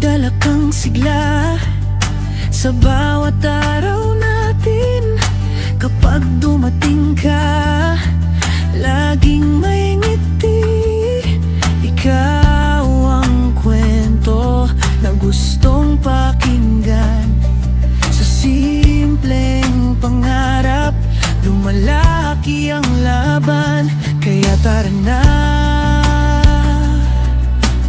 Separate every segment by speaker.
Speaker 1: dala kang sigla sa bawat araw natin. Kapag dumating ka, laging may ngiti. Ikaw ang kwento na gustong pakinggan. Sa simpleng pangarap, lumalaki ang laban. Kaya tara na,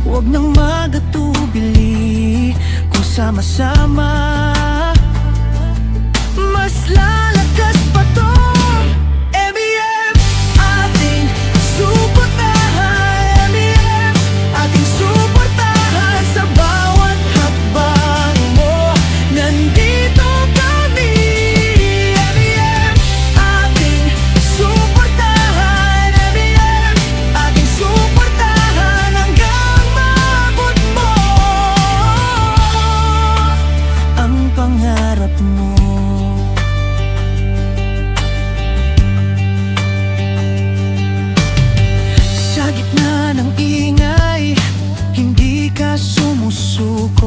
Speaker 1: huwag nang magatubili. Kung sama-sama, mas lalakas pa to. MBF, ating suportahan. MBF, ating suportahan. Sa bawat hakbang mo, nandito kami. MBF, ating suportahan. MBF, ating suportahan hanggang maabot mo ang pangarap mo. Sa gitna ng ingay, hindi ka sumusuko.